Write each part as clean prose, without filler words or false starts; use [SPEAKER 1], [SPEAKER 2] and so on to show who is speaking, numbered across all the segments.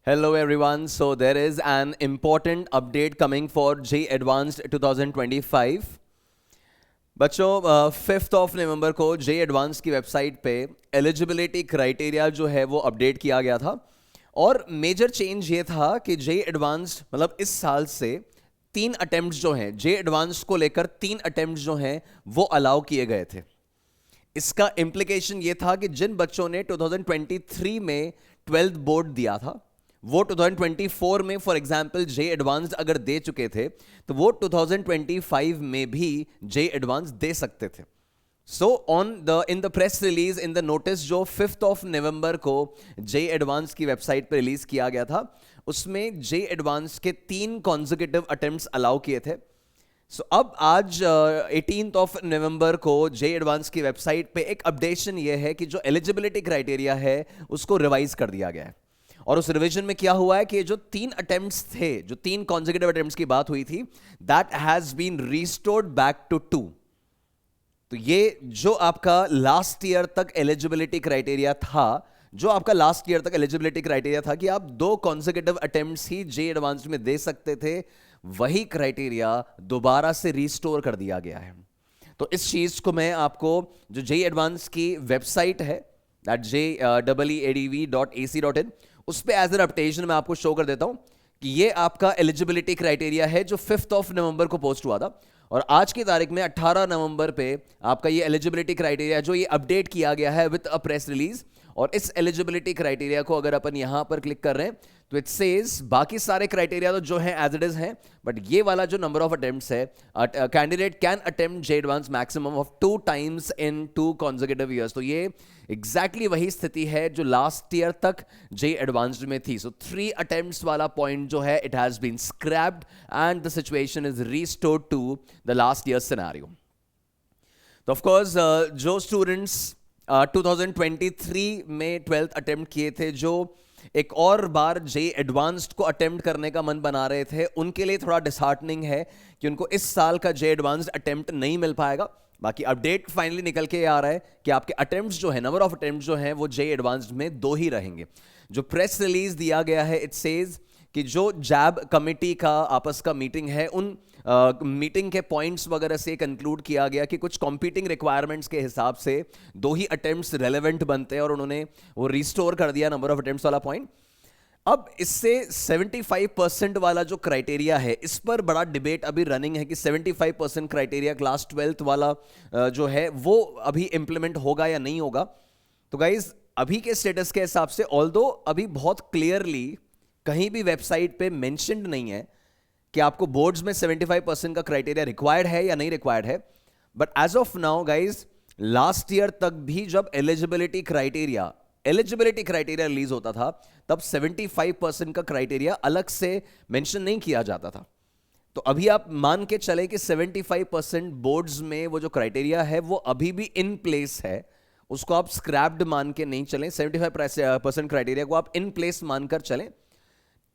[SPEAKER 1] Hello everyone. So there is an important update coming for J Advanced 2025. बच्चों 5th of November को J Advanced की website पे eligibility criteria जो है वो अपडेट किया गया था और मेजर चेंज ये था कि J Advanced मतलब इस साल से 3 अटेम्प्ट्स जो हैं J Advanced को लेकर 3 अटेम्प्ट्स जो हैं वो अलाउ किए गए थे। इसका इम्प्लीकेशन ये था कि जिन बच्चों ने 2023 में 12th बोर्ड दिया था वो 2024 में फॉर एग्जांपल जे एडवांस्ड अगर दे चुके थे तो वो 2025 में भी जे एडवांस दे सकते थे। So in the press release in the notice जो 5th ऑफ नवंबर को जे एडवांस की वेबसाइट पर रिलीज किया गया था उसमें जे एडवांस के 3 कॉन्जिक्यूटिव अटेम्प्ट्स अलाउ किए थे। अब आज 18th ऑफ नवंबर को जे एडवांस की वेबसाइट पे एक अपडेशन ये है कि जो एलिजिबिलिटी क्राइटेरिया है उसको रिवाइज कर दिया गया है और उस रिवीजन में क्या हुआ है कि जो 3 अटेम्प्ट्स थे, जो 3 कॉन्जिक्यूटिव अटेम्प्ट्स की बात हुई थी, that has been restored back to 2। तो ये जो आपका लास्ट ईयर तक एलिजिबिलिटी क्राइटेरिया था, कि आप 2 कॉन्जिक्यूटिव अटेम्प्ट्स ही जे एडवांस में दे सकते थे, वही क्राइटेरिया दोबारा से रिस्टोर कर दिया गया है। तो इस चीज को मैं आपको जो जे एडवांस की वेबसाइट है jeeadv.ac.in उस पे एज एन अपडेशन मैं आपको शो कर देता हूं कि ये आपका एलिजिबिलिटी क्राइटेरिया है जो 5th ऑफ नवंबर को पोस्ट हुआ था और आज की तारीख में 18 नवंबर पे आपका ये एलिजिबिलिटी क्राइटेरिया जो ये अपडेट किया गया है विद अ प्रेस रिलीज। और इस एलिजिबिलिटी क्राइटेरिया को अगर अपन यहां पर क्लिक कर रहे हैं तो इट सेज बाकी सारे क्राइटेरिया तो जो है एज इट इज हैं, बट ये वाला जो नंबर ऑफ अटेम्प्ट्स है, candidate can attempt J advance maximum of 2 times in 2 consecutive years. तो ये एग्जैक्टली वही स्थिति है जो लास्ट ईयर तक जे एडवांस्ड में थी। सो 3 अटेम्प्ट्स वाला पॉइंट जो है it has been scrapped and the situation is restored to the last year scenario. तो ऑफ कोर्स जो स्टूडेंट्स 2023 में 12th अटेम्प्ट किए थे, जो एक और बार जे एडवांस्ड को अटेम्प्ट करने का मन बना रहे थे, उनके लिए थोड़ा डिसहार्टनिंग है कि उनको इस साल का जे एडवांस्ड अटेम्प्ट नहीं मिल पाएगा। बाकी अपडेट फाइनली निकल के आ रहा है कि आपके अटेम्प्ट्स जो है, नंबर ऑफ अटेम्प्ट्स जो हैं वो जे एडवांस्ड में 2 ही रहेंगे। जो प्रेस रिलीज दिया गया है इट सेज कि जो जैब कमिटी का आपस का मीटिंग है, उन मीटिंग के पॉइंट्स वगैरह से कंक्लूड किया गया कि कुछ कॉम्पीटिंग रिक्वायरमेंट्स के हिसाब से 2 ही अटेम्प्ट्स रेलेवेंट बनते हैं और उन्होंने वो रिस्टोर कर दिया नंबर ऑफ अटेम्प्ट्स वाला पॉइंट। अब इससे 75% वाला जो क्राइटेरिया है इस पर बड़ा डिबेट अभी रनिंग है कि 75% क्राइटेरिया क्लास 12th वाला जो है वो अभी इंप्लीमेंट होगा या नहीं होगा। तो गाइज अभी के स्टेटस के हिसाब से ऑल्दो अभी बहुत क्लियरली कहीं भी वेबसाइट पे मेंशन्ड नहीं है कि आपको बोर्ड्स में 75% का क्राइटेरिया रिक्वायर्ड है या नहीं रिक्वायर्ड है, but as of now guys last year तक भी जब एलिजिबिलिटी क्राइटेरिया रिलीज होता था तब 75% का क्राइटेरिया अलग से मेंशन नहीं किया जाता था। तो अभी आप मान के चले कि 75% बोर्ड्स में वो जो क्राइटेरिया है वो अभी भी इन प्लेस है, उसको आप स्क्रैप्ड मान के नहीं चलें। 75% क्राइटेरिया को आप इन प्लेस मानकर चलें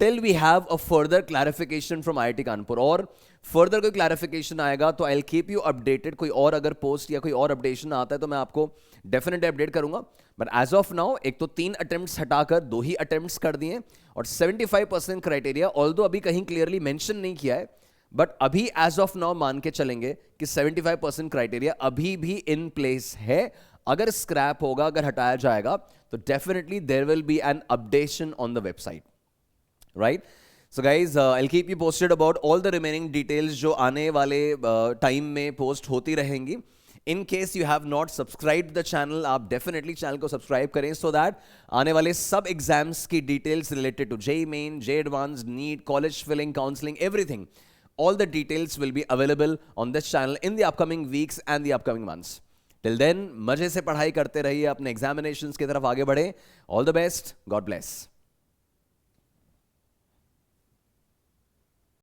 [SPEAKER 1] till we have a further clarification from IIT Kanpur. और फर्दर कोई क्लैरिफिकेशन आएगा तो I will keep you updated. कोई और अगर पोस्ट या कोई और अपडेशन आता है तो मैं आपको डेफिनेटली अपडेट करूंगा। बट एज ऑफ नाउ एक तो 3 अटेम्प्ट्स हटाकर 2 ही अटेम्प्ट्स कर दिए और 75% क्राइटेरिया ऑल्दो अभी कहीं क्लियरली मेंशन नहीं किया है, बट अभी एज ऑफ नाउ मान के चलेंगे कि 75% क्राइटेरिया अभी भी इन प्लेस है। अगर स्क्रैप होगा, अगर हटाया जाएगा तो definitely there will be an updation on the website, right? So guys, I'll keep you posted about all the remaining details जो आने वाले टाइम में पोस्ट होती रहेंगी। In case you have not subscribed the channel, आप definitely channel को subscribe करें so that आने वाले सब एग्जाम्स की details related to JEE Main, J Advanced, NEET, college filling, counseling, everything, all the details will be available on this channel in the upcoming weeks and the upcoming months. Till then, मजे से पढ़ाई करते रहिए, अपने examinations की तरफ आगे बढ़े। All the best, God bless.